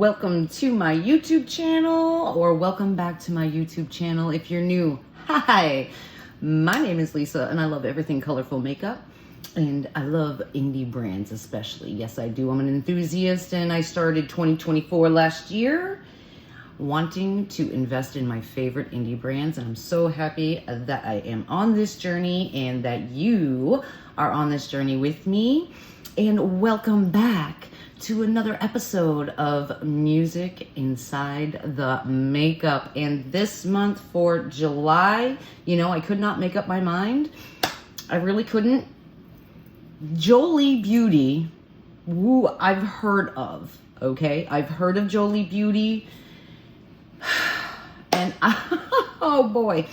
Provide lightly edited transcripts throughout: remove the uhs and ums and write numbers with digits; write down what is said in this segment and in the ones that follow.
welcome to my YouTube channel, or welcome back to my YouTube channel if you're new. Hi, my name is Lisa and I love everything colorful makeup and I love indie brands especially. Yes, I do. I'm an enthusiast and I started 2024 last year wanting to invest in my favorite indie brands, and I'm so happy that I am on this journey and that you are on this journey with me. And welcome back to another episode of Music Inside the Makeup. And this month for July, you know, I could not make up my mind. I really couldn't. Jolie Beauty, who I've heard of, okay? I've heard of Jolie Beauty. And oh boy,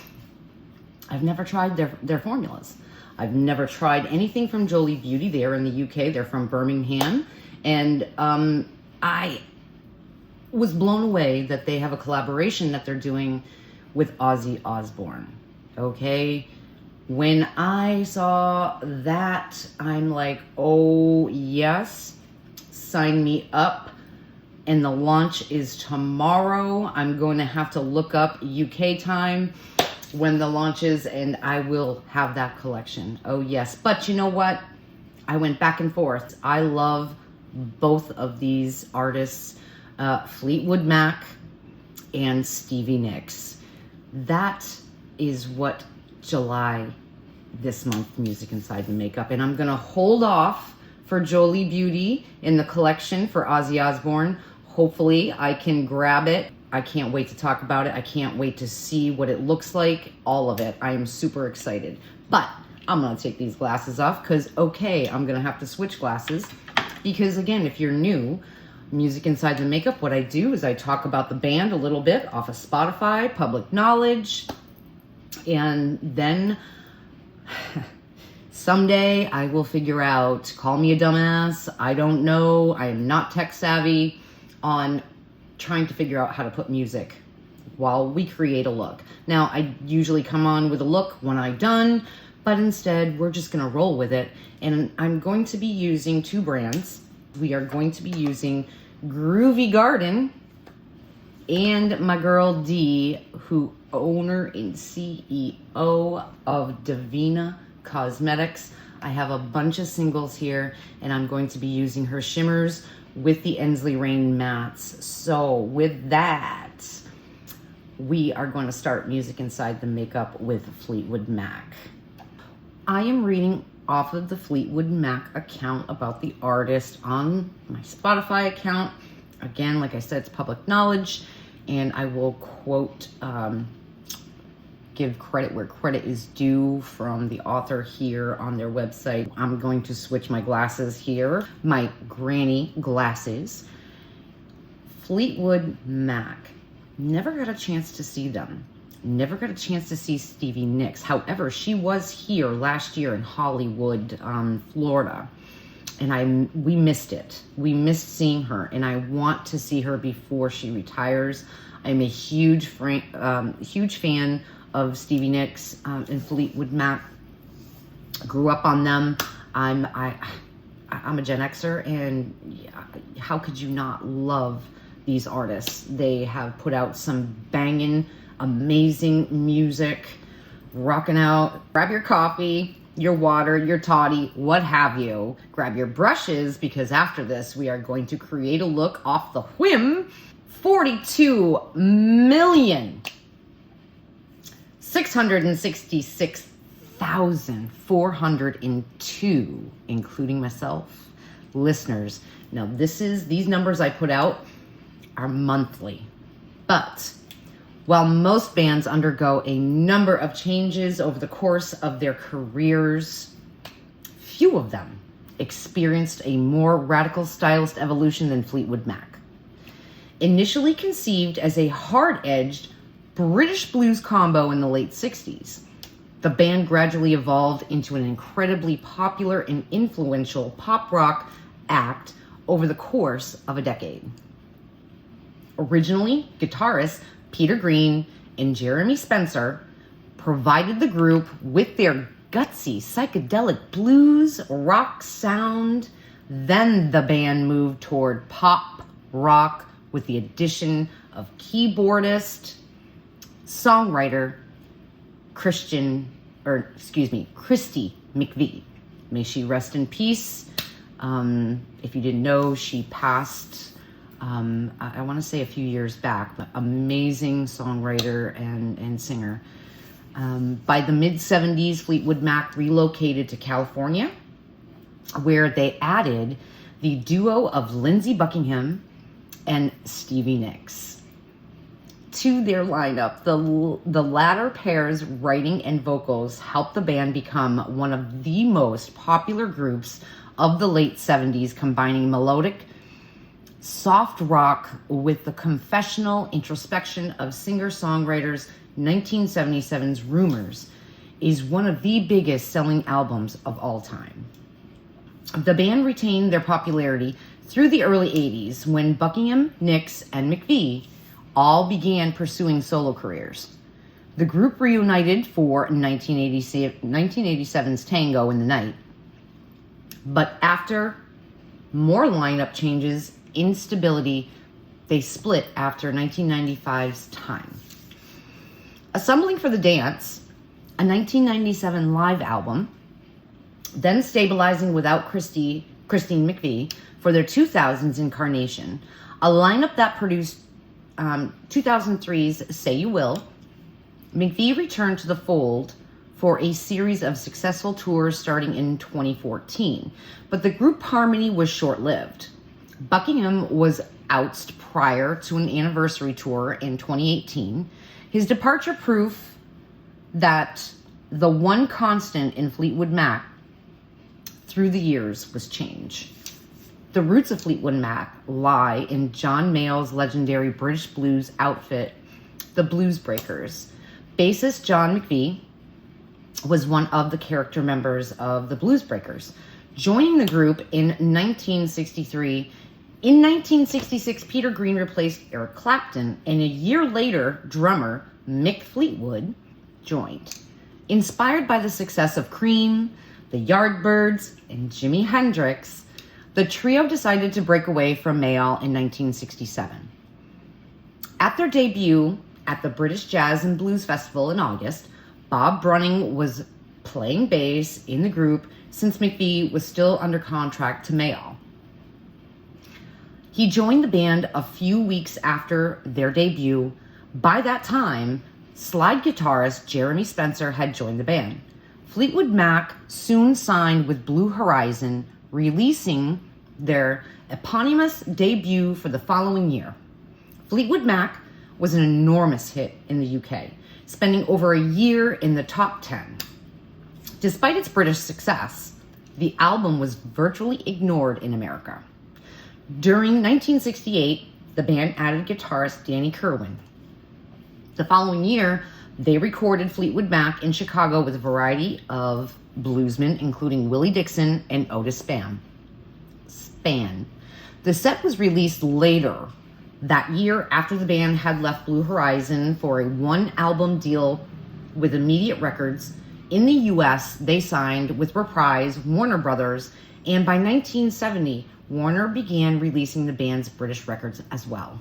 I've never tried their formulas. I've never tried anything from Jolie Beauty. They're in the UK. They're from Birmingham. And I was blown away that they have a collaboration that they're doing with Ozzy Osbourne. Okay. When I saw that, I'm like, oh yes, sign me up. And the launch is tomorrow. I'm going to have to look up UK time when the launch is, and I will have that collection. Oh yes. But you know what? I went back and forth. I love both of these artists, Fleetwoodmac and Stevie Nicks. That is what July this month, Music Inside the Makeup. And I'm gonna hold off for Jolie Beauty in the collection for Ozzy Osbourne. Hopefully I can grab it. I can't wait to talk about it. I can't wait to see what it looks like, all of it. I am super excited. But I'm gonna take these glasses off because, okay, I'm gonna have to switch glasses. Because again, if you're new, Music Inside the Makeup, what I do is I talk about the band a little bit off of Spotify, public knowledge, and then someday I will figure out, call me a dumbass, I don't know, I am not tech savvy, on trying to figure out how to put music while we create a look. Now, I usually come on with a look when I'm done, but instead we're just gonna roll with it. And I'm going to be using two brands. We are going to be using Groovy Garden and my girl D, who owner and CEO of Devinah Cosmetics. I have a bunch of singles here and I'm going to be using her shimmers with the Ensley Rain mattes. So with that, we are going to start Music Inside the Makeup with Fleetwoodmac. I am reading off of the Fleetwoodmac account about the artist on my Spotify account. Again, like I said, it's public knowledge, and I will quote, give credit where credit is due from the author here on their website. I'm going to switch my glasses here, my granny glasses. Fleetwoodmac. Never got a chance to see them. Never got a chance to see Stevie Nicks. However, she was here last year in Hollywood, Florida, and we missed it. We missed seeing her, and I want to see her before she retires. I'm a huge fan of Stevie Nicks and Fleetwoodmac. Grew up on them. I'm a Gen Xer, and how could you not love these artists? They have put out some banging, amazing music, rocking out. Grab your coffee, your water, your toddy, what have you. Grab your brushes, because after this, we are going to create a look off the whim. 42,666,402, including myself, listeners. Now these numbers I put out are monthly, but while most bands undergo a number of changes over the course of their careers, few of them experienced a more radical stylist evolution than Fleetwoodmac. Initially conceived as a hard-edged British blues combo in the late 60s, the band gradually evolved into an incredibly popular and influential pop rock act over the course of a decade. Originally, guitarists Peter Green and Jeremy Spencer provided the group with their gutsy psychedelic blues rock sound. Then the band moved toward pop rock with the addition of keyboardist, songwriter, Christy McVie. May she rest in peace. If you didn't know, she passed, I want to say a few years back, but amazing songwriter and singer. By the mid-70s, Fleetwood Mac relocated to California, where they added the duo of Lindsey Buckingham and Stevie Nicks to their lineup. The latter pair's writing and vocals helped the band become one of the most popular groups of the late 70s, combining melodic, soft rock with the confessional introspection of singer-songwriters. 1977's Rumors is one of the biggest selling albums of all time. The band retained their popularity through the early 80s when Buckingham, Nicks, and McVie all began pursuing solo careers. The group reunited for 1987's Tango in the Night, but after more lineup changes, instability, they split after 1995's Time. Assembling for the Dance, a 1997 live album, then stabilizing without Christine McVie for their 2000's incarnation, a lineup that produced 2003's Say You Will. McVie returned to the fold for a series of successful tours starting in 2014, but the group harmony was short-lived. Buckingham was ousted prior to an anniversary tour in 2018. His departure proof that the one constant in Fleetwood Mac through the years was change. The roots of Fleetwood Mac lie in John Mayall's legendary British blues outfit, the Blues Breakers. Bassist John McVie was one of the character members of the Blues Breakers, joining the group in 1963. In 1966, Peter Green replaced Eric Clapton, and a year later, drummer Mick Fleetwood joined. Inspired by the success of Cream, the Yardbirds, and Jimi Hendrix, the trio decided to break away from Mayall in 1967. At their debut at the British Jazz and Blues Festival in August, Bob Brunning was playing bass in the group since McVie was still under contract to Mayall. He joined the band a few weeks after their debut. By that time, slide guitarist Jeremy Spencer had joined the band. Fleetwood Mac soon signed with Blue Horizon, releasing their eponymous debut for the following year. Fleetwood Mac was an enormous hit in the UK, spending over a year in the top 10. Despite its British success, the album was virtually ignored in America. During 1968, the band added guitarist Danny Kirwan. The following year, they recorded Fleetwood Mac in Chicago with a variety of bluesmen, including Willie Dixon and Otis Spann. The set was released later that year after the band had left Blue Horizon for a one-album deal with Immediate Records. In the U.S., they signed with Reprise, Warner Brothers, and by 1970, Warner began releasing the band's British records as well.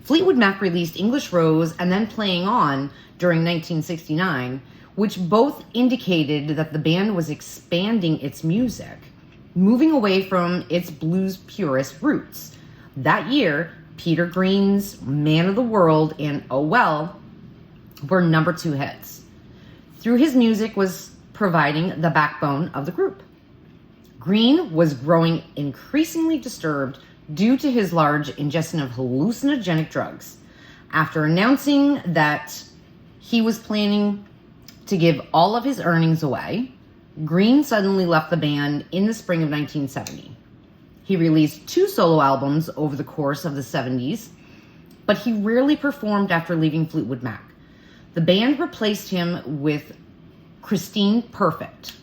Fleetwood Mac released English Rose and then Playing On during 1969, which both indicated that the band was expanding its music, moving away from its blues purist roots. That year, Peter Green's Man of the World and Oh Well were number 2 hits. Through his music was providing the backbone of the group. Green was growing increasingly disturbed due to his large ingestion of hallucinogenic drugs. After announcing that he was planning to give all of his earnings away, Green suddenly left the band in the spring of 1970. He released 2 solo albums over the course of the 70s, but he rarely performed after leaving Fleetwood Mac. The band replaced him with Christine Perfect,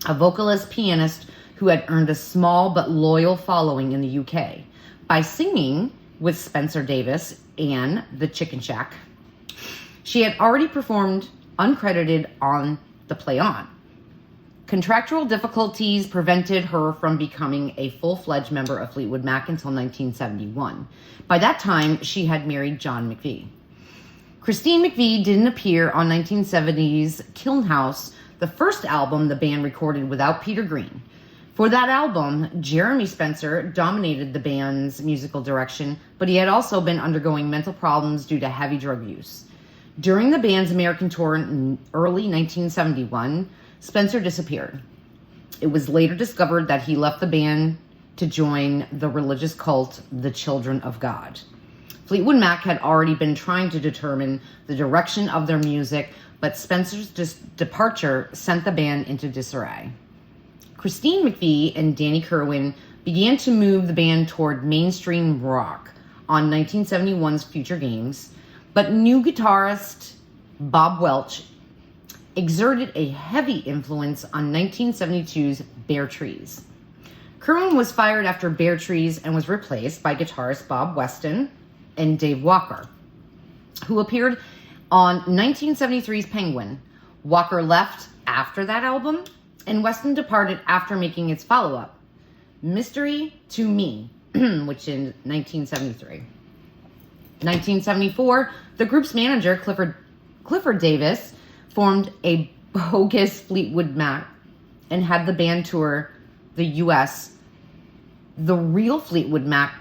a vocalist pianist who had earned a small but loyal following in the UK by singing with Spencer Davis and the Chicken Shack. She had already performed uncredited on the Play On. Contractual difficulties prevented her from becoming a full-fledged member of Fleetwood Mac until 1971. By that time, she had married John McVie. Christine McVie didn't appear on 1970's Kiln House, the first album the band recorded without Peter Green. For that album, Jeremy Spencer dominated the band's musical direction, but he had also been undergoing mental problems due to heavy drug use. During the band's American tour in early 1971, Spencer disappeared. It was later discovered that he left the band to join the religious cult, the Children of God. Fleetwood Mac had already been trying to determine the direction of their music, but Spencer's departure sent the band into disarray. Christine McVie and Danny Kerwin began to move the band toward mainstream rock on 1971's Future Games, but new guitarist Bob Welch exerted a heavy influence on 1972's Bare Trees. Kerwin was fired after Bare Trees and was replaced by guitarist Bob Weston and Dave Walker, who appeared on 1973's Penguin. Walker left after that album, and Weston departed after making its follow-up, Mystery to Me, which in 1973. 1974, the group's manager, Clifford Davis, formed a bogus Fleetwood Mac and had the band tour the U.S. The real Fleetwood Mac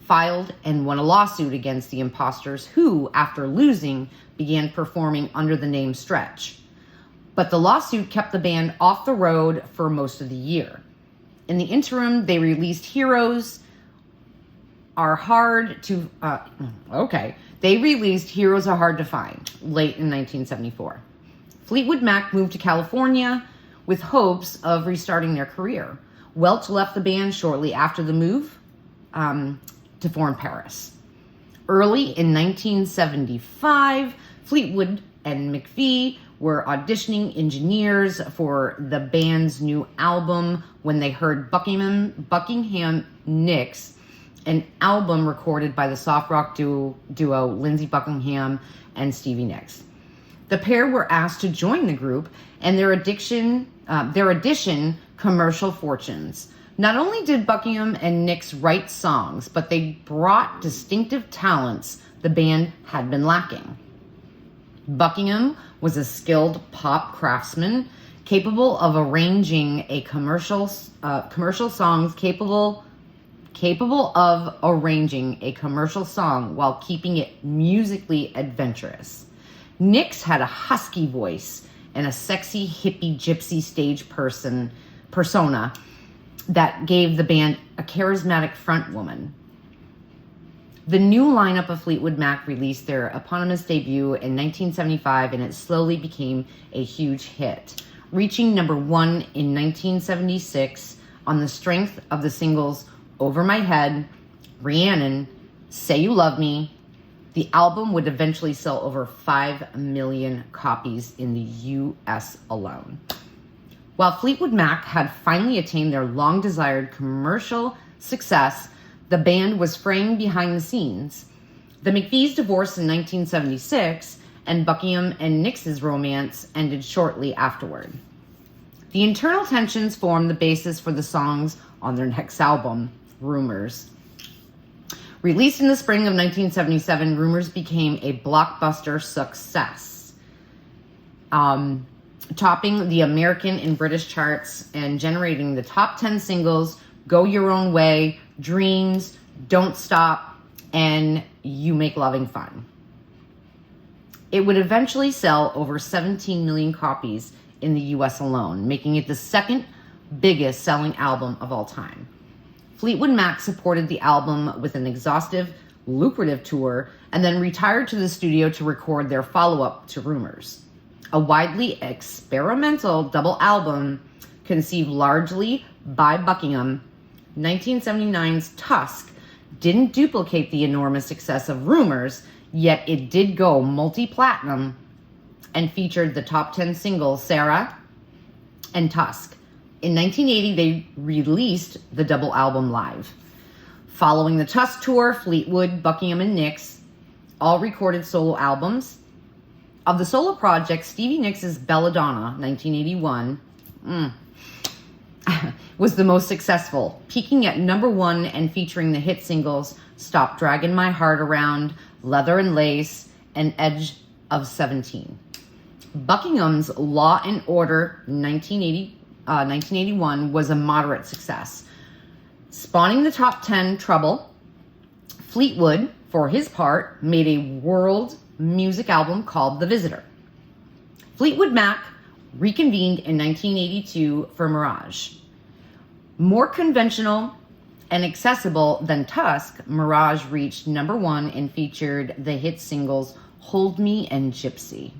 filed and won a lawsuit against the imposters who, after losing, began performing under the name Stretch. But the lawsuit kept the band off the road for most of the year. In the interim, they released Heroes Are Hard to Find late in 1974. Fleetwood Mac moved to California with hopes of restarting their career. Welch left the band shortly after the move to form Paris. Early in 1975, Fleetwood and McVie were auditioning engineers for the band's new album when they heard Buckingham Nicks, an album recorded by the soft rock duo Lindsey Buckingham and Stevie Nicks. The pair were asked to join the group, and their audition, commercial fortunes. Not only did Buckingham and Nicks write songs, but they brought distinctive talents the band had been lacking. Buckingham was a skilled pop craftsman, capable of arranging a commercial songs, capable of arranging a commercial song while keeping it musically adventurous. Nicks had a husky voice and a sexy hippie gypsy stage persona that gave the band a charismatic front woman. The new lineup of Fleetwood Mac released their eponymous debut in 1975, and it slowly became a huge hit, reaching number 1 in 1976 on the strength of the singles Over My Head, Rhiannon, Say You Love Me. The album would eventually sell over 5 million copies in the U.S. alone. While Fleetwood Mac had finally attained their long-desired commercial success, the band was fraying behind the scenes. The McVies divorced in 1976, and Buckingham and Nicks' romance ended shortly afterward. The internal tensions formed the basis for the songs on their next album, Rumours. Released in the spring of 1977, Rumours became a blockbuster success, topping the American and British charts and generating the top 10 singles, Go Your Own Way, Dreams, Don't Stop, and You Make Loving Fun. It would eventually sell over 17 million copies in the US alone, making it the second biggest selling album of all time. Fleetwood Mac supported the album with an exhaustive, lucrative tour and then retired to the studio to record their follow-up to Rumours, a widely experimental double album conceived largely by Buckingham. 1979's Tusk didn't duplicate the enormous success of Rumours, yet it did go multi-platinum and featured the top 10 singles Sarah and Tusk. In 1980, they released the double album live. Following the Tusk tour, Fleetwood, Buckingham, and Nicks all recorded solo albums. Of the solo projects, Stevie Nicks' Belladonna, 1981, was the most successful, peaking at #1 and featuring the hit singles Stop Dragging My Heart Around, Leather and Lace, and Edge of 17. Buckingham's Law and Order 1981 was a moderate success, spawning the top 10 Trouble. Fleetwood, for his part, made a world music album called The Visitor. Fleetwood Mac reconvened in 1982 for Mirage. More conventional and accessible than Tusk, Mirage reached #1 and featured the hit singles Hold Me and Gypsy.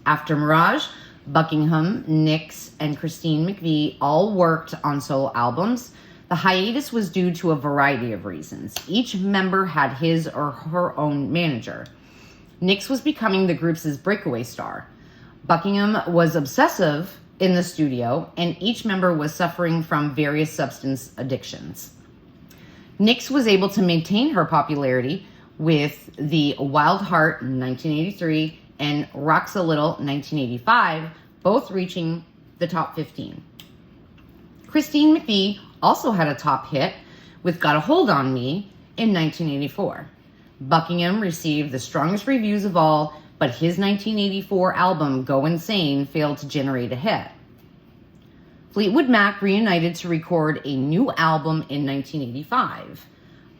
After Mirage, Buckingham, Nicks, and Christine McVie all worked on solo albums. The hiatus was due to a variety of reasons. Each member had his or her own manager. Nicks was becoming the group's breakaway star. Buckingham was obsessive in the studio, and each member was suffering from various substance addictions. Nicks was able to maintain her popularity with the Wild Heart 1983 and Rocks a Little 1985, both reaching the top 15. Christine McVie also had a top hit with Got a Hold on Me in 1984. Buckingham received the strongest reviews of all, but his 1984 album Go Insane failed to generate a hit. Fleetwood Mac reunited to record a new album in 1985.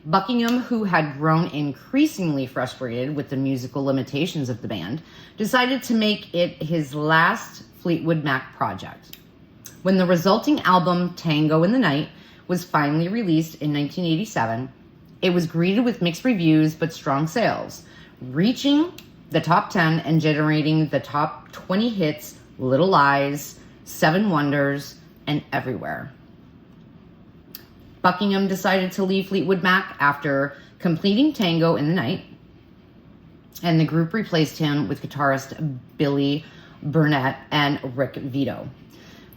Buckingham, who had grown increasingly frustrated with the musical limitations of the band, decided to make it his last Fleetwood Mac project. When the resulting album, Tango in the Night, was finally released in 1987, it was greeted with mixed reviews but strong sales, reaching the top 10 and generating the top 20 hits Little Lies, Seven Wonders, and Everywhere. Buckingham decided to leave Fleetwood Mac after completing Tango in the Night, and the group replaced him with guitarist Billy Burnett and Rick Vito.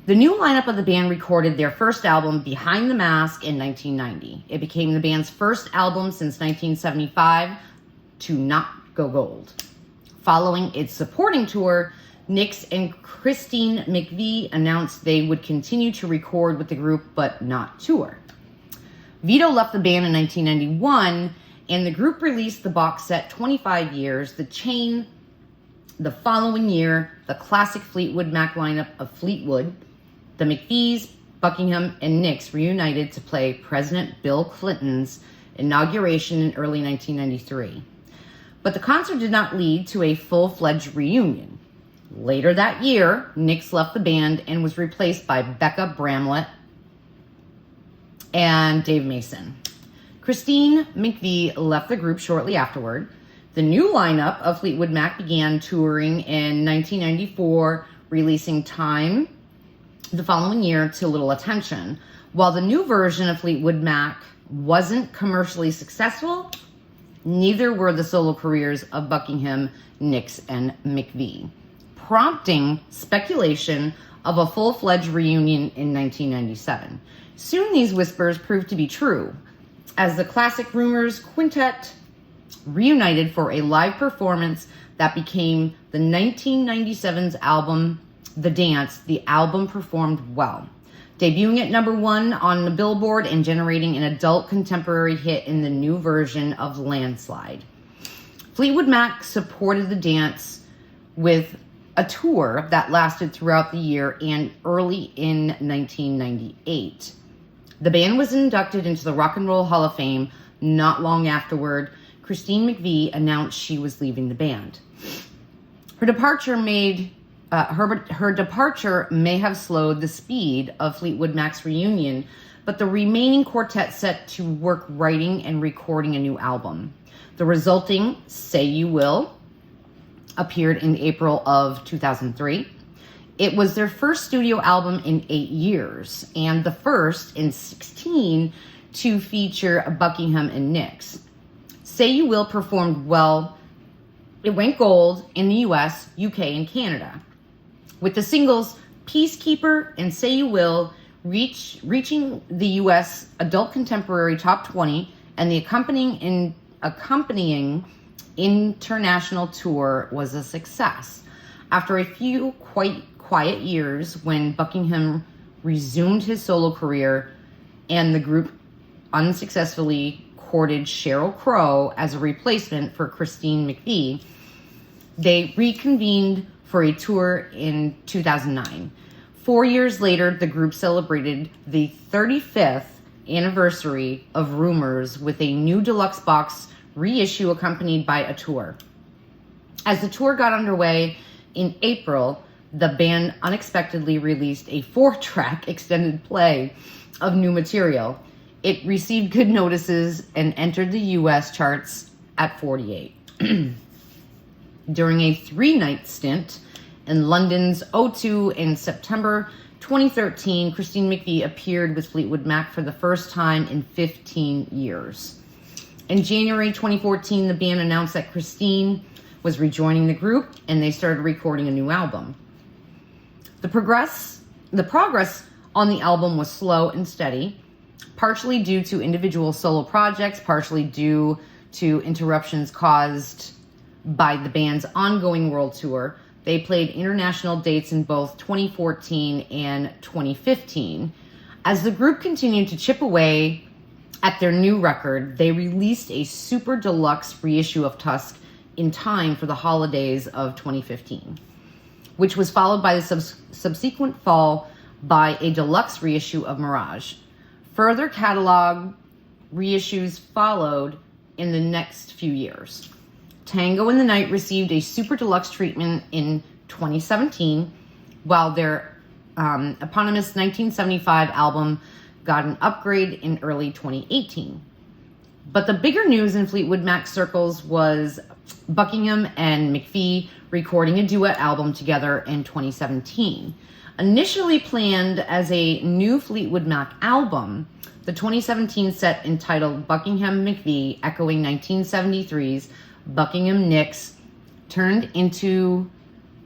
The new lineup of the band recorded their first album, Behind the Mask, in 1990. It became the band's first album since 1975 to not go gold. Following its supporting tour, Nicks and Christine McVie announced they would continue to record with the group but not tour. Vito left the band in 1991, and the group released the box set 25 Years, The Chain. The following year, the classic Fleetwood Mac lineup of Fleetwood, the McVies, Buckingham, and Nicks reunited to play President Bill Clinton's inauguration in early 1993. But the concert did not lead to a full-fledged reunion. Later that year, Nicks left the band and was replaced by Becca Bramlett and Dave Mason. Christine McVie left the group shortly afterward. The new lineup of Fleetwood Mac began touring in 1994, releasing Time the following year to little attention. While the new version of Fleetwood Mac wasn't commercially successful, neither were the solo careers of Buckingham, Nicks, and McVie, prompting speculation of a full-fledged reunion in 1997. Soon these whispers proved to be true, as the classic Rumors Quintet reunited for a live performance that became the 1997's album, The Dance. The album performed well, debuting at #1 on the Billboard and generating an adult contemporary hit in the new version of Landslide. Fleetwood Mac supported The Dance with a tour that lasted throughout the year and early in 1998. The band was inducted into the Rock and Roll Hall of Fame not long afterward. Christine McVie announced she was leaving the band. Her departure may have slowed the speed of Fleetwood Mac's reunion, but the remaining quartet set to work writing and recording a new album. The resulting Say You Will appeared in April of 2003. It was their first studio album in 8 years, and the first in 16 to feature Buckingham and Nicks. Say You Will performed well. It went gold in the US, UK, and Canada, with the singles Peacekeeper and Say You Will reaching the US adult contemporary top 20, and the accompanying international tour was a success. After a few quite quiet years when Buckingham resumed his solo career and the group unsuccessfully courted Sheryl Crow as a replacement for Christine McVie, they reconvened for a tour in 2009. 4 years later, the group celebrated the 35th anniversary of Rumors with a new deluxe box reissue accompanied by a tour. As the tour got underway in April, the band unexpectedly released a 4-track extended play of new material. It received good notices and entered the US charts at 48. During a 3-night stint in London's O2 in September 2013, Christine McVie appeared with Fleetwood Mac for the first time in 15 years. In January 2014, the band announced that Christine was rejoining the group and they started recording a new album. The progress on the album was slow and steady, partially due to individual solo projects, partially due to interruptions caused by the band's ongoing world tour. They played international dates in both 2014 and 2015. As the group continued to chip away at their new record, they released a super deluxe reissue of Tusk in time for the holidays of 2015, which was followed by the subsequent fall by a deluxe reissue of Mirage. Further catalog reissues followed in the next few years. Tango in the Night received a super deluxe treatment in 2017, while their eponymous 1975 album got an upgrade in early 2018. But the bigger news in Fleetwood Mac circles was Buckingham and McVie recording a duet album together in 2017. Initially planned as a new Fleetwood Mac album, the 2017 set entitled Buckingham McVie, echoing 1973's Buckingham Nicks, turned into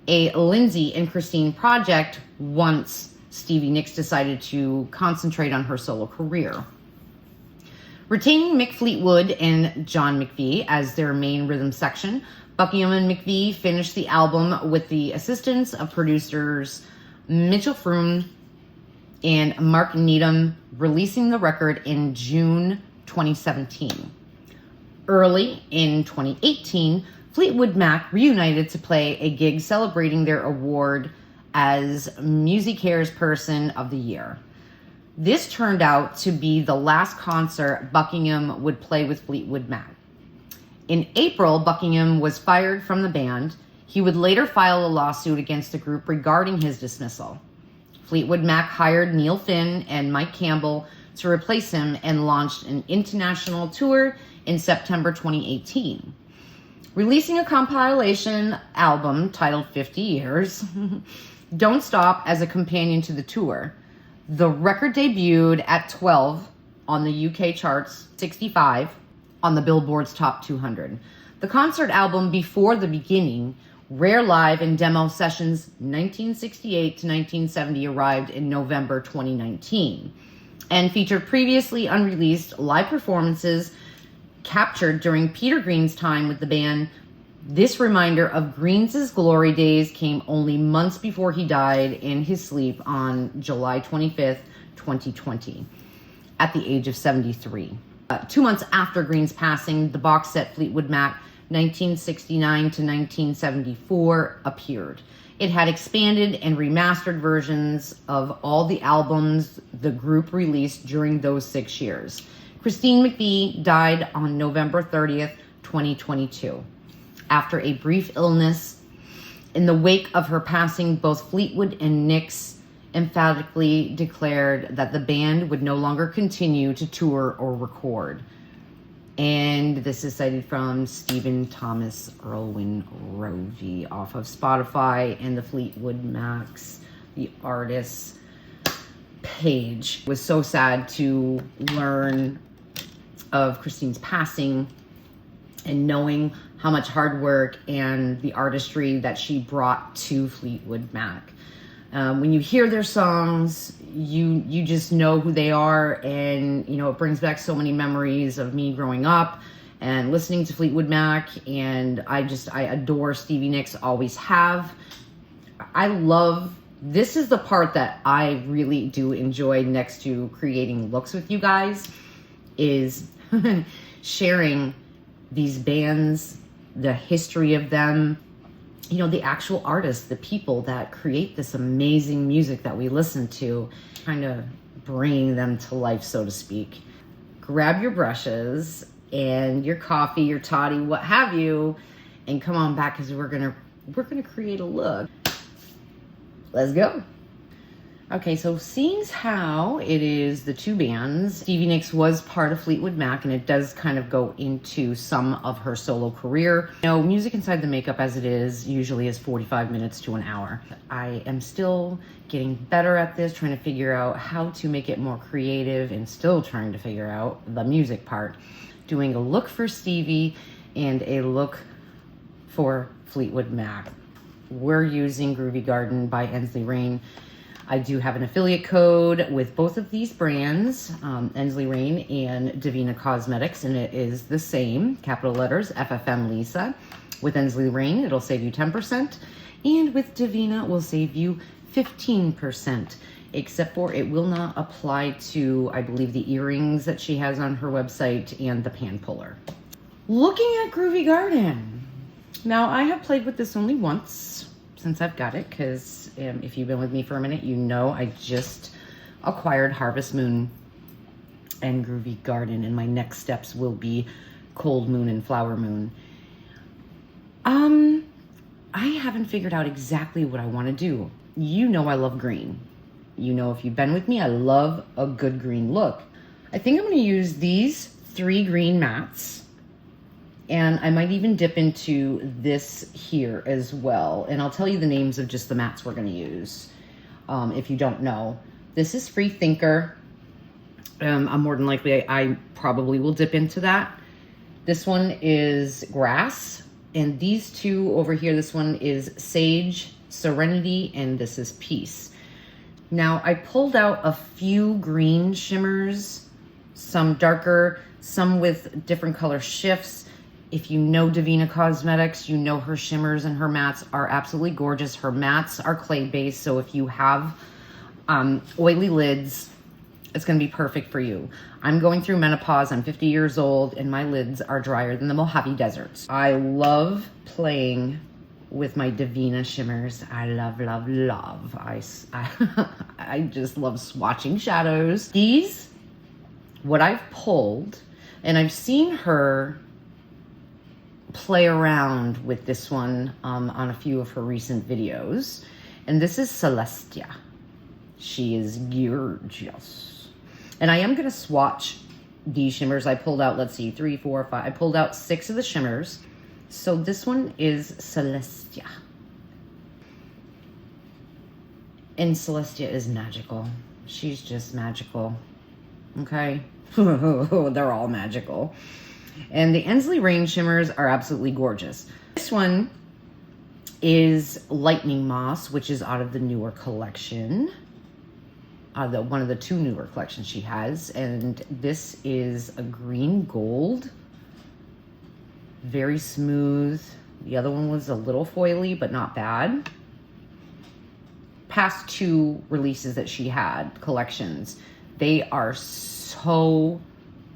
a Lindsay and Christine project once Stevie Nicks decided to concentrate on her solo career. Retaining Mick Fleetwood and John McVie as their main rhythm section, Buckingham and McVie finished the album with the assistance of producers Mitchell Froome and Mark Needham, releasing the record in June 2017. Early in 2018, Fleetwood Mac reunited to play a gig celebrating their award as MusiCares Person of the Year. This turned out to be the last concert Buckingham would play with Fleetwood Mac. In April, Buckingham was fired from the band. He would later file a lawsuit against the group regarding his dismissal. Fleetwood Mac hired Neil Finn and Mike Campbell to replace him and launched an international tour in September 2018. Releasing a compilation album titled 50 Years, Don't Stop as a companion to the tour. The record debuted at 12 on the UK charts, 65 on the Billboard's Top 200. The concert album Before the Beginning, Rare Live and Demo Sessions 1968 to 1970 arrived in November 2019 and featured previously unreleased live performances captured during Peter Green's time with the band. This reminder of Green's glory days came only months before he died in his sleep on July 25th, 2020, at the age of 73. 2 months after Green's passing, the box set Fleetwood Mac 1969 to 1974 appeared. It had expanded and remastered versions of all the albums the group released during those 6 years. Christine McVie died on November 30th, 2022. After a brief illness. In the wake of her passing, both Fleetwood and Nicks emphatically declared that the band would no longer continue to tour or record. And this is cited from Stephen Thomas Erwin Rovey off of Spotify and the Fleetwood Mac's The Artist's page. It was so sad to learn of Christine's passing and knowing how much hard work and the artistry that she brought to Fleetwood Mac. When you hear their songs, you just know who they are, and you know it brings back so many memories of me growing up and listening to Fleetwood Mac, and I adore Stevie Nicks, always have. I love This is the part that I really do enjoy next to creating looks with you guys, is sharing these bands, the history of them, you know, the actual artists, the people that create this amazing music that we listen to, kind of bringing them to life, so to speak. Grab your brushes and your coffee, your toddy, what have you, and come on back, because we're gonna create a look. Let's go. Okay, so seeing how it is the two bands, Stevie Nicks was part of Fleetwood Mac, and it does kind of go into some of her solo career. You know, music inside the makeup as it is usually is 45 minutes to an hour. I am still getting better at this, trying to figure out how to make it more creative, and still trying to figure out the music part. Doing a look for Stevie and a look for Fleetwood Mac. We're using Groovy Garden by Ensley Rain. I do have an affiliate code with both of these brands, Ensley Rain and Devinah Cosmetics, and it is the same, capital letters, FFM Lisa. With Ensley Rain, it'll save you 10%, and with Devinah, it will save you 15%, except for it will not apply to, I believe, the earrings that she has on her website and the pan puller. Looking at Groovy Garden. Now, I have played with this only once since I've got it, because if you've been with me for a minute, you know I just acquired Harvest Moon and Groovy Garden, and my next steps will be Cold Moon and Flower Moon. I haven't figured out exactly what I want to do. You know I love green. You know, if you've been with me, I love a good green look. I think I'm going to use these 3 green mats. And I might even dip into this here as well. And I'll tell you the names of just the mats we're going to use, if you don't know. This is Free Thinker. I'm more than likely, I probably will dip into that. This one is Grass. And these two over here, this one is Sage, Serenity, and this is Peace. Now, I pulled out a few green shimmers, some darker, some with different color shifts. If you know Devinah Cosmetics, you know her shimmers and her mattes are absolutely gorgeous. Her mattes are clay-based, so if you have oily lids, it's going to be perfect for you. I'm going through menopause. I'm 50 years old, and my lids are drier than the Mojave Deserts. I love playing with my Devinah shimmers. I love, love, love. I just love swatching shadows. These, what I've pulled, and I've seen her play around with this one on a few of her recent videos. And this is Celestia. She is gorgeous. And I am going to swatch these shimmers. I pulled out, let's see, 3, 4, 5. I pulled out 6 of the shimmers. So this one is Celestia. And Celestia is magical. She's just magical. Okay? They're all magical. And the Ensley Rain shimmers are absolutely gorgeous. This one is Lightning Moss, which is out of the newer collection. One of the 2 newer collections she has. And this is a green gold. Very smooth. The other one was a little foily, but not bad. Past 2 releases that she had, collections, they are so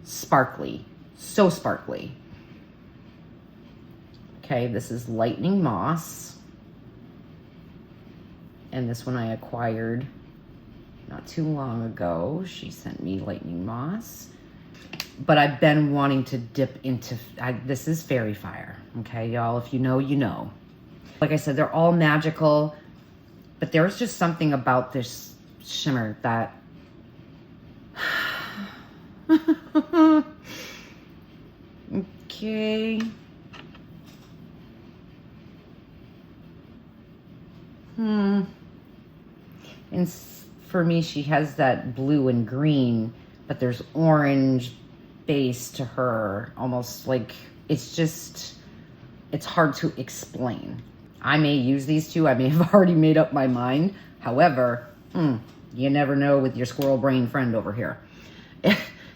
sparkly. So sparkly. Okay, this is Lightning Moss. And this one I acquired not too long ago. She sent me Lightning Moss. But I've been wanting to dip into, this is Fairy Fire. Okay, y'all, if you know, you know. Like I said, they're all magical. But there's just something about this shimmer that... Okay. And for me, she has that blue and green, but there's orange base to her. Almost like, it's just, it's hard to explain. I may use these 2. I may have already made up my mind. However, you never know with your squirrel brain friend over here.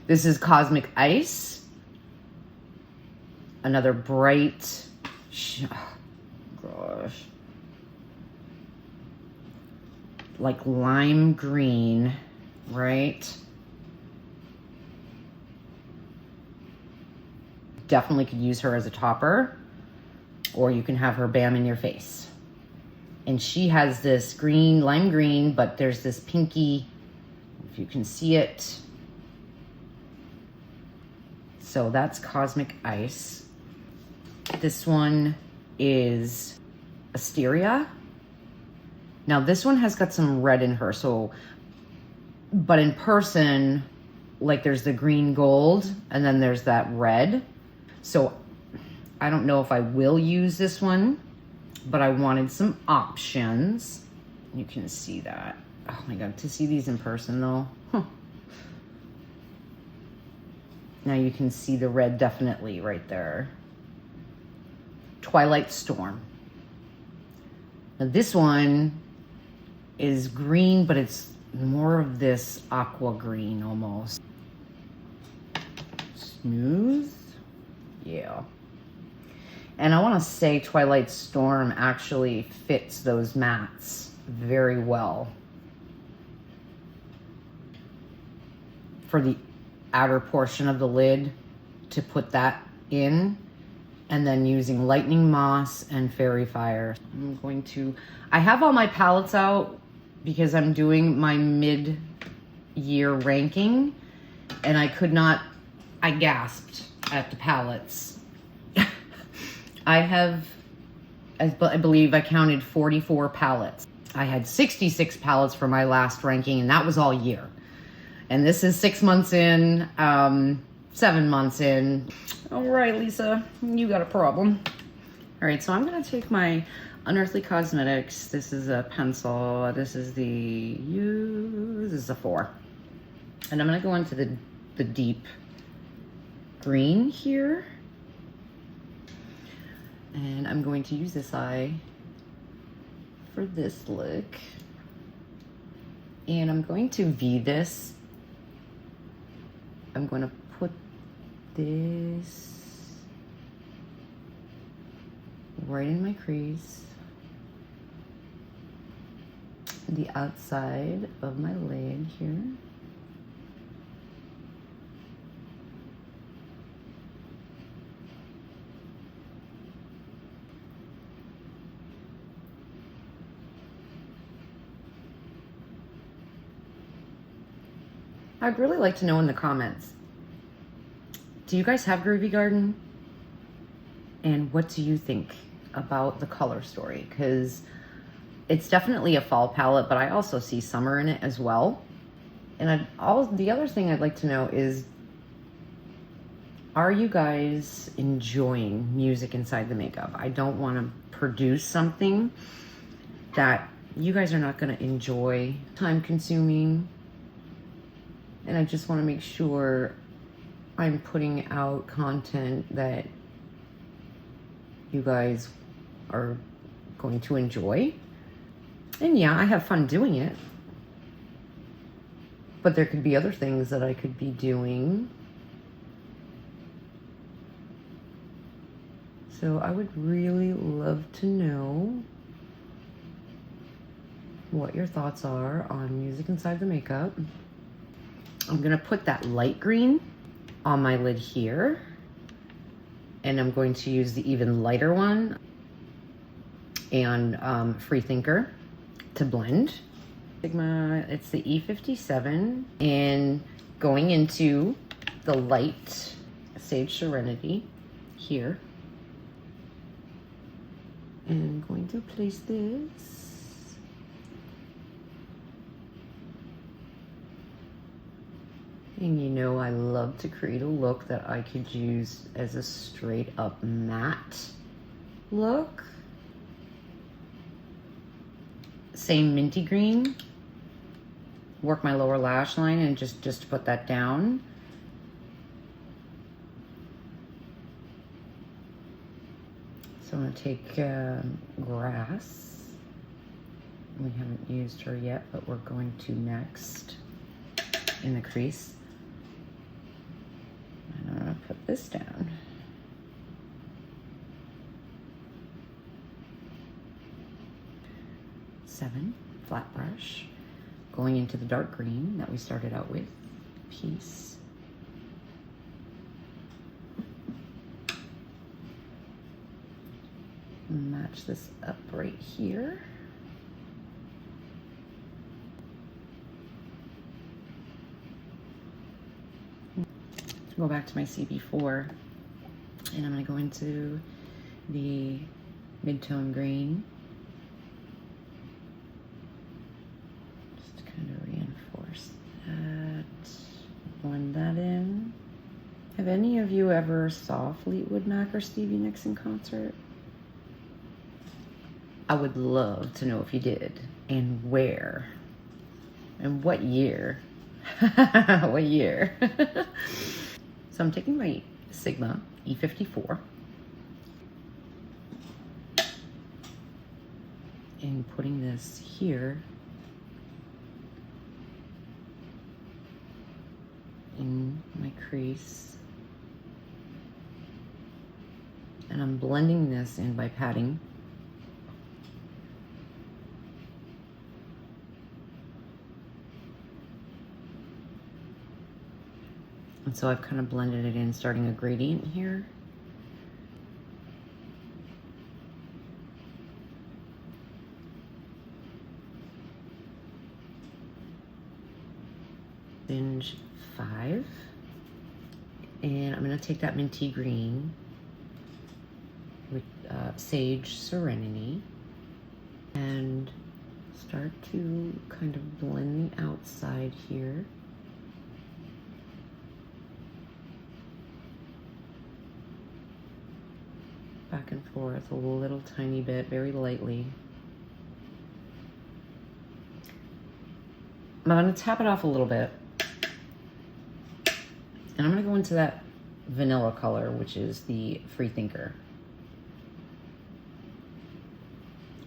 This is Cosmic Ice. Another bright, oh, gosh. like lime green, right? Definitely could use her as a topper, or you can have her bam in your face. And she has this green, lime green, but there's this pinky, if you can see it. So that's Cosmic Ice. This one is Asteria. Now this one has got some red in her, so, but in person, like there's the green gold and then there's that red. So I don't know if I will use this one, but I wanted some options. You can see that. Oh my God, to see these in person though. Huh. Now you can see the red definitely right there. Twilight Storm. Now this one is green, but it's more of this aqua green almost. Smooth. Yeah. And I want to say Twilight Storm actually fits those mats very well. For the outer portion of the lid to put that in, and then using Lightning Moss and Fairy Fire. I have all my palettes out because I'm doing my mid-year ranking, and I gasped at the palettes. I believe I counted 44 palettes. I had 66 palettes for my last ranking, and that was all year. And this is 6 months in, 7 months in. All right, Lisa, you got a problem. All right, so I'm gonna take my Unearthly Cosmetics. This is a pencil. This is a 4. And I'm gonna go into the deep green here. And I'm going to use this eye for this look. And I'm going to V this. I'm going to put this right in my crease, the outside of my lid here. I'd really like to know in the comments, do you guys have Groovy Garden? And what do you think about the color story? Because it's definitely a fall palette, but I also see summer in it as well. And the other thing I'd like to know is, are you guys enjoying music inside the makeup? I don't want to produce something that you guys are not going to enjoy, time consuming. And I just want to make sure I'm putting out content that you guys are going to enjoy. And yeah, I have fun doing it. But there could be other things that I could be doing. So I would really love to know what your thoughts are on music inside the makeup. I'm gonna put that light green on my lid here, and I'm going to use the even lighter one and Freethinker to blend. Sigma, it's the E57, and going into the light Sage Serenity here, and I'm going to place this. And you know, I love to create a look that I could use as a straight up matte look. Same minty green. Work my lower lash line and just put that down. So I'm gonna take Grass. We haven't used her yet, but we're going to next in the crease. And I'm gonna put this down. Seven, flat brush. going into the dark green that we started out with. Peace. Match this up right here. Go back to my CB4, and I'm going to go into the mid-tone green. Just to kind of reinforce that, blend that in. Have any of you ever saw Fleetwood Mac or Stevie Nicks in concert? I would love to know if you did, and where, and what year. What year? So I'm taking my Sigma E54 and putting this here in my crease, and I'm blending this in by patting. And so I've kind of blended it in, starting a gradient here. Singe 5. And I'm going to take that minty green with Sage Serenity and start to kind of blend the outside here. Back and forth a little tiny bit, very lightly. I'm going to tap it off a little bit, and I'm going to go into that vanilla color, which is the Free Thinker,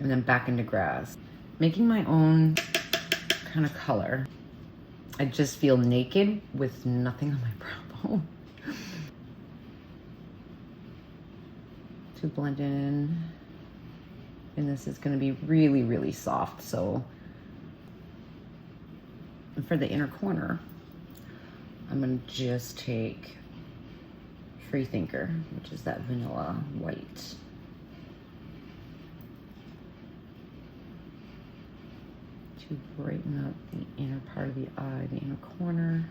and then back into grass, making my own kind of color. I just feel naked with nothing on my brow bone. To blend in, and this is going to be really, really soft. So, and for the inner corner, I'm going to just take Free Thinker, which is that vanilla white. To brighten up the inner part of the eye, the inner corner.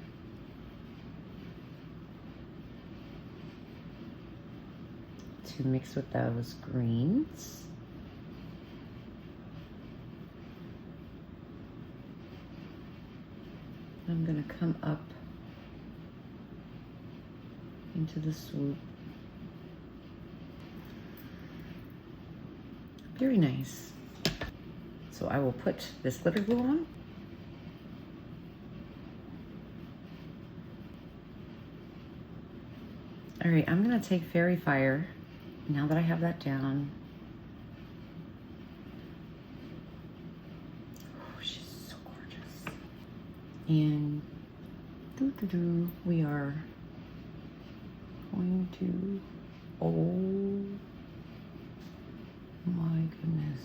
To mix with those greens. I'm going to come up into the swoop. Very nice. So I will put this glitter glue on. All right, I'm going to take Fairy Fire. Now that I have that down. Oh, she's so gorgeous. And we are going to, oh my goodness.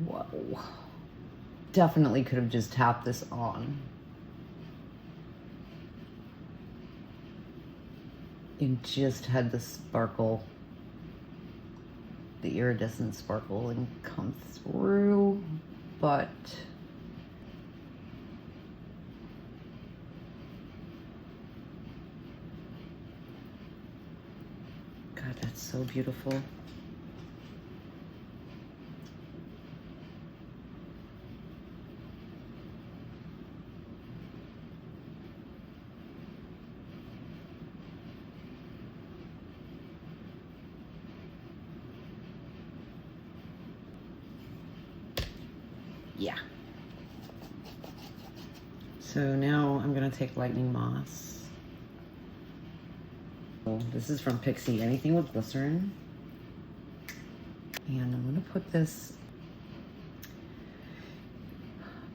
Whoa. Definitely could have just tapped this on. It just had the sparkle, the iridescent sparkle, and come through, but God, that's so beautiful. Yeah. So now I'm gonna take Lightning Moss. This is from Pixie, anything with glycerin. And I'm gonna put this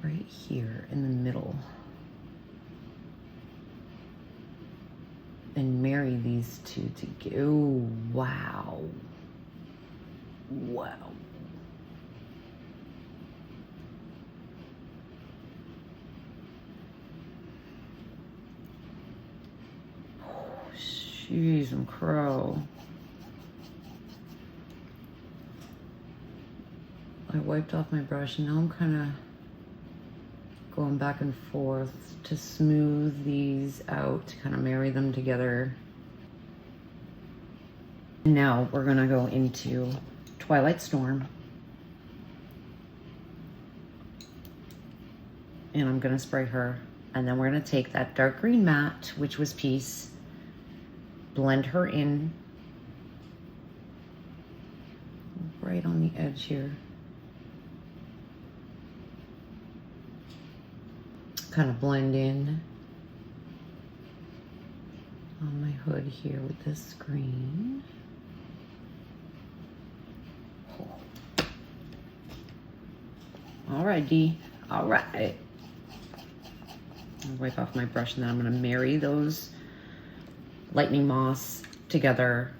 right here in the middle. And marry these two together. Oh, wow. Wow. Jeez, I'm crow. I wiped off my brush and now I'm kind of going back and forth to smooth these out, to kind of marry them together. Now we're gonna go into Twilight Storm. And I'm gonna spray her. And then we're gonna take that dark green matte, which was Peace, blend her in right on the edge here. Kind of blend in on my hood here with this green. All right, D. All right. I'll wipe off my brush and then I'm gonna marry those lightning moss together.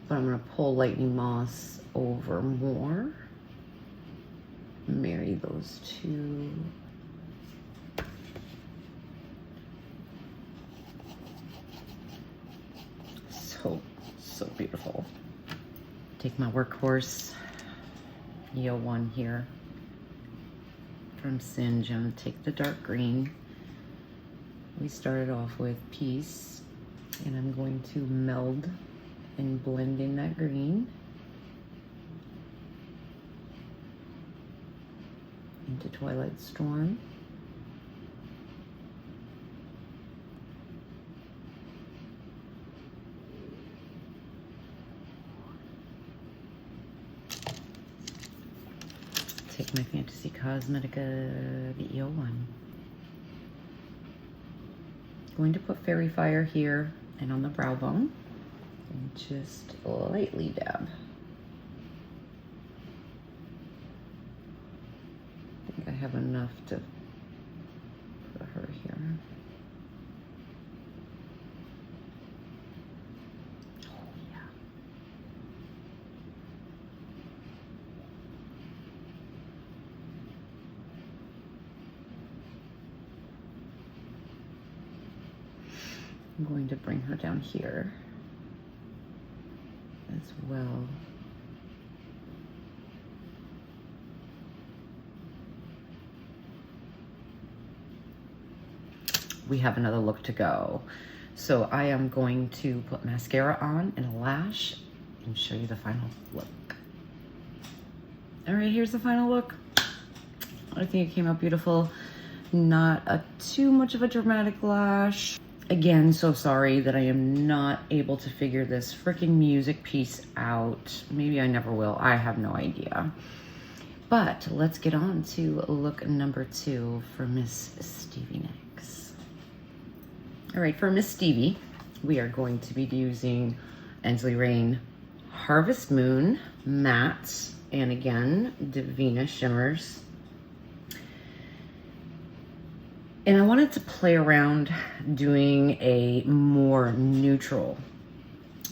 But I'm gonna pull lightning moss over more. Marry those two. So beautiful. Take my workhorse, EO1 here from Singe. I'm gonna take the dark green. We started off with Peace, and I'm going to meld and blend in that green into Twilight Storm. Take my Fantasy Cosmetica, the EO1. Going to put Fairy Fire here and on the brow bone, and just lightly dab. I think I have enough to put her here. Oh yeah. I'm going to bring her down here as well. We have another look to go. So I am going to put mascara on and a lash and show you the final look. All right, here's the final look. I think it came out beautiful. Not too much of a dramatic lash. Again, so sorry that I am not able to figure this freaking music piece out. Maybe I never will. I have no idea. But let's get on to look number 2 for Miss Stevie next. All right, for Miss Stevie, we are going to be using Ensley Rain Harvest Moon Matte, and again, Devinah Shimmers. And I wanted to play around doing a more neutral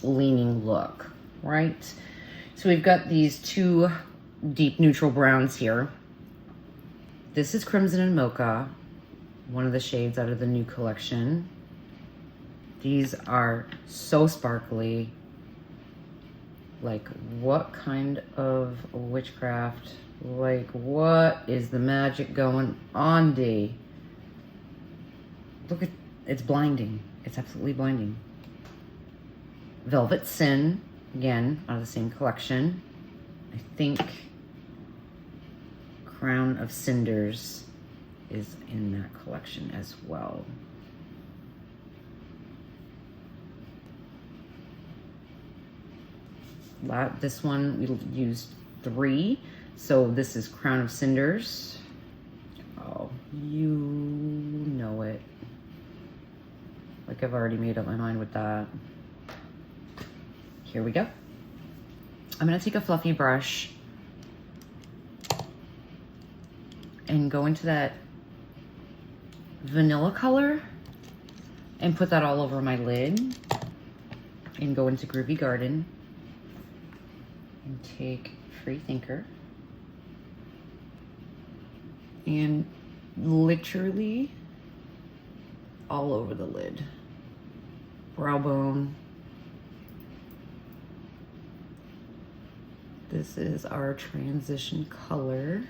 leaning look, right? So we've got these 2 deep neutral browns here. This is Crimson and Mocha, one of the shades out of the new collection. These are so sparkly. Like, what kind of witchcraft? Like, what is the magic going on, D? Look at, it's blinding. It's absolutely blinding. Velvet Sin, again, out of the same collection. I think Crown of Cinders is in that collection as well. This one, we used 3. So this is Crown of Cinders. Oh, you know it. Like, I've already made up my mind with that. Here we go. I'm gonna take a fluffy brush and go into that vanilla color and put that all over my lid, and go into Groovy Garden and take Free Thinker and literally all over the lid. brow bone. This is our transition color.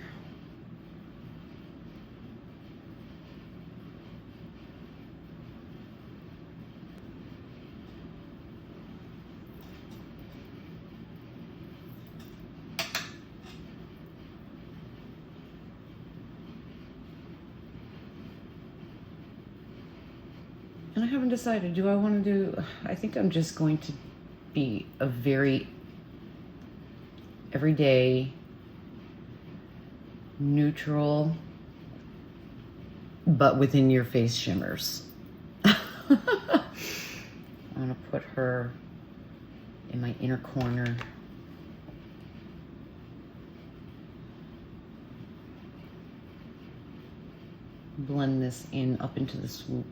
And I haven't decided, do I want to do, I think I'm just going to be a very everyday, neutral, but within your face shimmers. I'm gonna put her in my inner corner. Blend this in up into the swoop.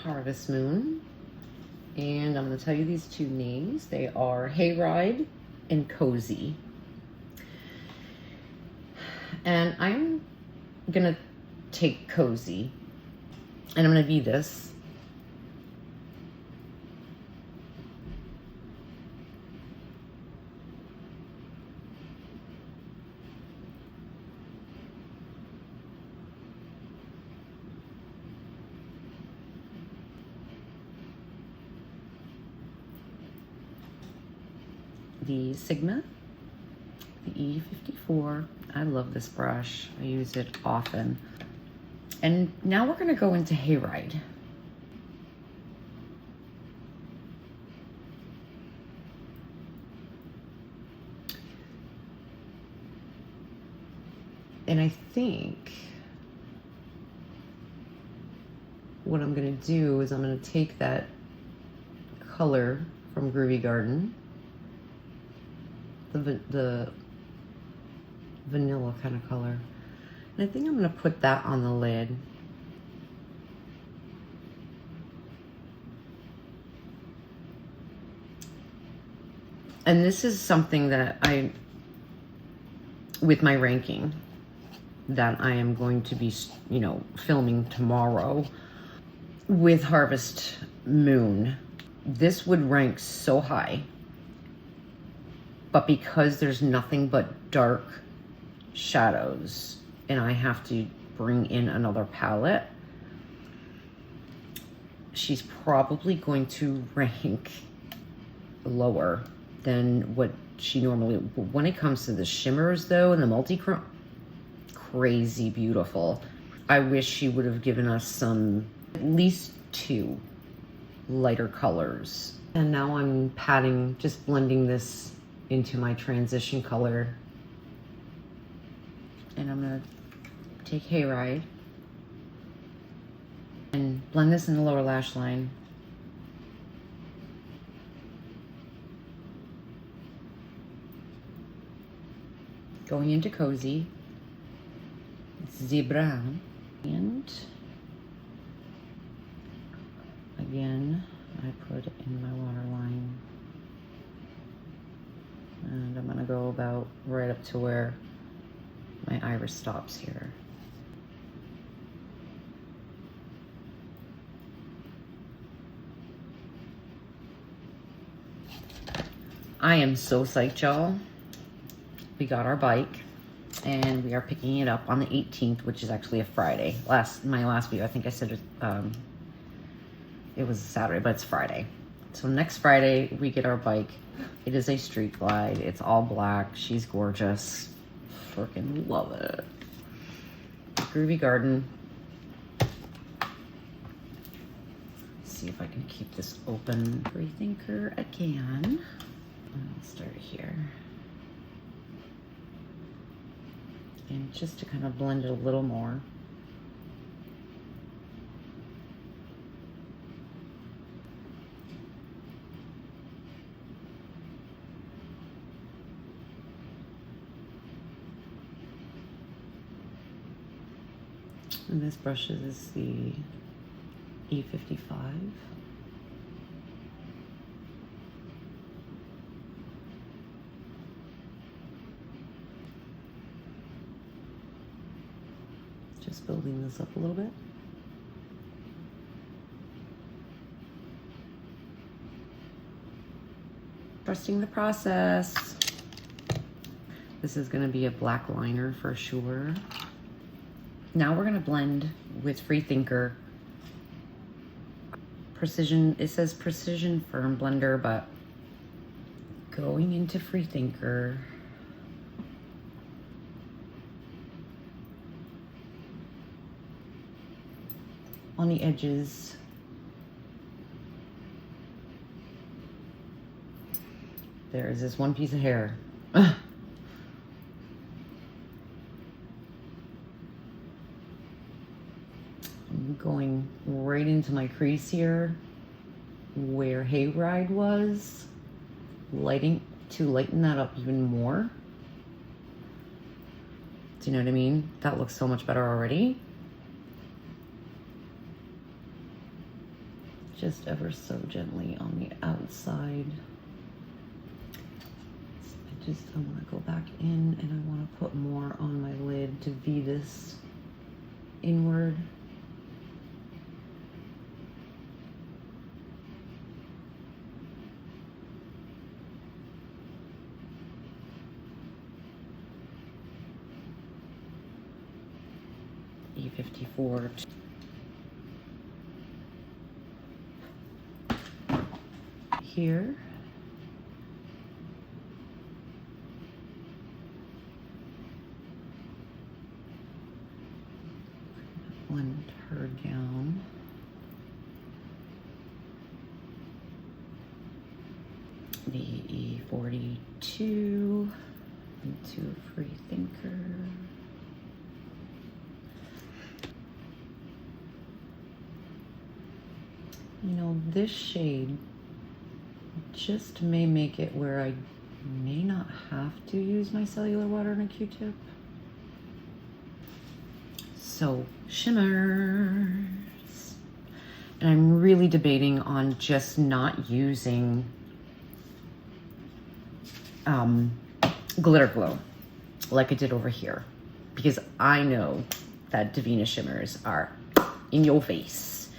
Harvest Moon, and I'm going to tell you these two names. They are Hayride and Cozy. And I'm going to take Cozy, and I'm going to be this. The Sigma, the E54. I love this brush. I use it often. And now we're going to go into Hayride. And I think what I'm going to do is I'm going to take that color from Groovy Garden, the vanilla kind of color, and I think I'm going to put that on the lid. And this is something that with my ranking, that I am going to be, you know, filming tomorrow with Harvest Moon. This would rank so high, but because there's nothing but dark shadows and I have to bring in another palette, she's probably going to rank lower than what she normally. When it comes to the shimmers though, and the multi-chrome, crazy beautiful. I wish she would have given us some, at least 2 lighter colors. And now I'm patting, just blending this into my transition color. And I'm gonna take Hayride and blend this in the lower lash line. Going into Cozy, it's the brown, and again, I put it in my waterline. And I'm gonna go about right up to where my iris stops here. I am so psyched, y'all. We got our bike and we are picking it up on the 18th, which is actually a Friday. My last video, I think I said it was a Saturday, but it's Friday. So next Friday we get our bike. It is a street glide. It's all black. She's gorgeous. Freaking love it. Groovy Garden. Let's see if I can keep this open. Rethinker again. I'll start here. And just to kind of blend it a little more. And this brush is the E55. building this up a little bit. Trusting the process. This is going to be a black liner for sure. Now we're going to blend with Freethinker. Precision, it says Precision Firm Blender, but going into Freethinker. On the edges. There is this one piece of hair. I'm going right into my crease here where Hayride was, lighten that up even more. Do you know what I mean? That looks so much better already. Just ever so gently on the outside. I want to go back in and I want to put more on my lid to V this inward. E54. Here. Blend her down. The E42 into Freethinker. You know, this shade just may make it where I may not have to use my cellular water and a Q-tip. So, shimmers. And I'm really debating on just not using glitter glow like I did over here, because I know that Devinah shimmers are in your face.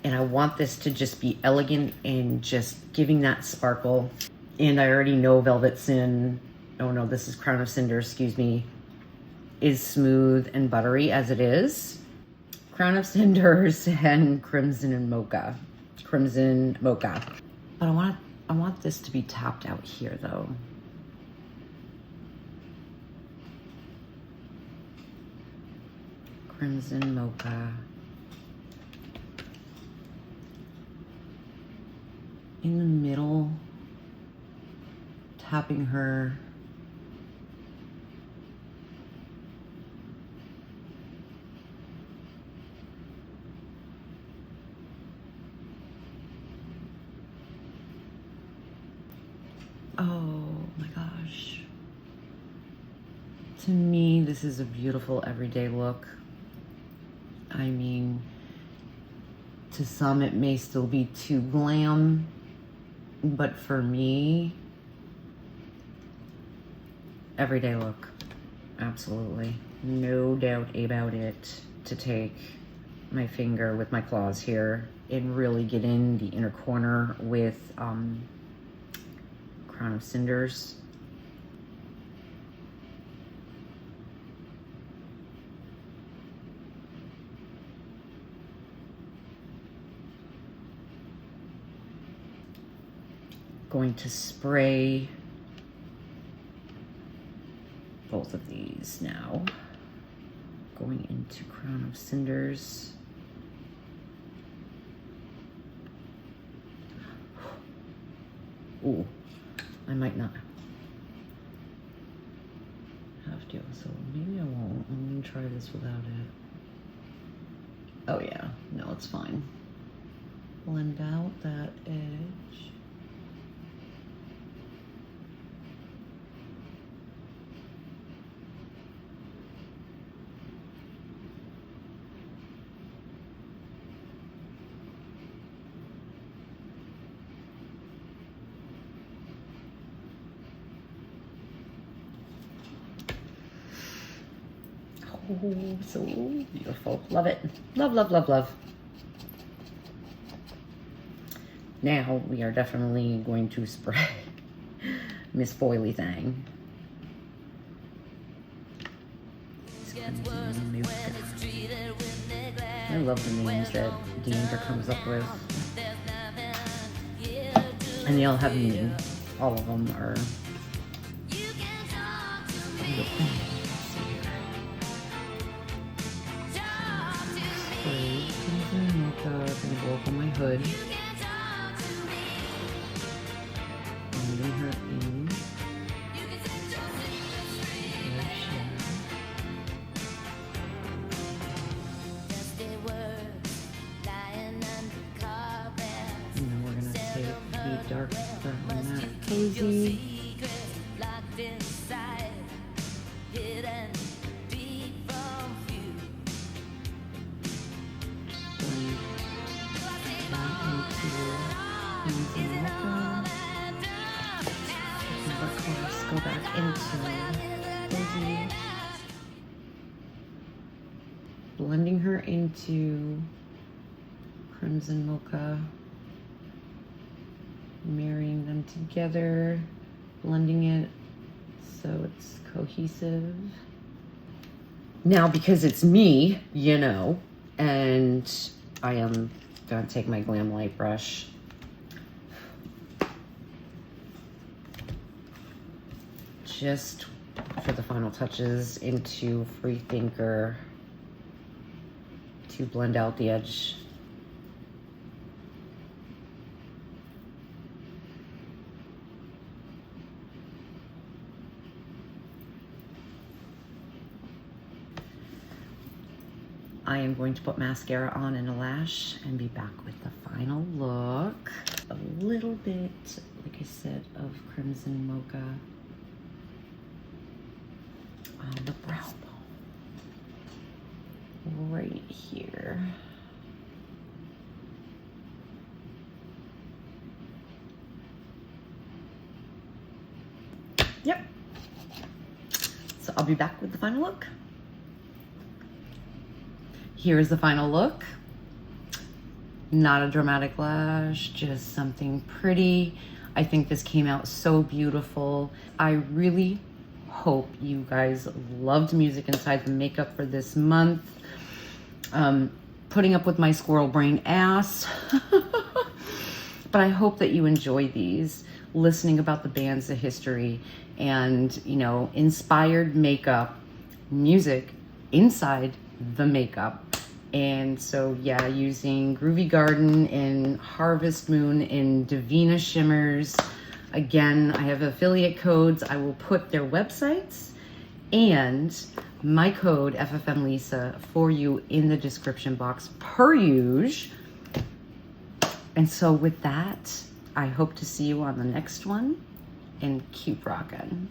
And I want this to just be elegant and just giving that sparkle. And I already know Velvet Sin, oh no, this is Crown of Cinder, excuse me, is smooth and buttery as it is. Crown of Cinders and Crimson and Mocha. Crimson Mocha. But I want this to be tapped out here though. Crimson Mocha. In the middle, tapping her. Oh my gosh. To me, this is a beautiful everyday look. I mean, to some it may still be too glam, but for me, everyday look. Absolutely. No doubt about it. To take my finger with my claws here and really get in the inner corner with Crown of Cinders. Going to spray both of these now. Going into Crown of Cinders. Ooh, I might not have to, so maybe I won't. I'm gonna try this without it. Oh yeah, no, it's fine. Blend out that edge. so beautiful. Love it. Love, love, love, love. Now we are definitely going to spray Miss Foily thing. I love the names that Deandra comes up with. And they all have meaning. All of them are. I'm gonna go up on my hood. Blending her in. And then we're gonna take the dark Devinah Cozy. Go back into Cozy. Blending her into Crimson Mocha. Marrying them together. Blending it so it's cohesive. Now, because it's me, you know, and I am gonna take my Glam Light brush. Just for the final touches into Freethinker to blend out the edge. I am going to put mascara on and a lash and be back with the final look. A little bit, like I said, of Crimson Mocha on the brow bone right here. Yep. So I'll be back with the final look. Here's the final look. Not a dramatic lash, just something pretty. I think this came out so beautiful. I really hope you guys loved Music Inside the Makeup for this month. Putting up with my squirrel brain ass. But I hope that you enjoy these, listening about the bands, the history, and, you know, inspired makeup, music inside the makeup. And so, yeah, using Groovy Garden and Harvest Moon and Devinah Shimmers. Again, I have affiliate codes. I will put their websites and my code FFMLisa for you in the description box per usual. And so with that, I hope to see you on the next one, and keep rocking.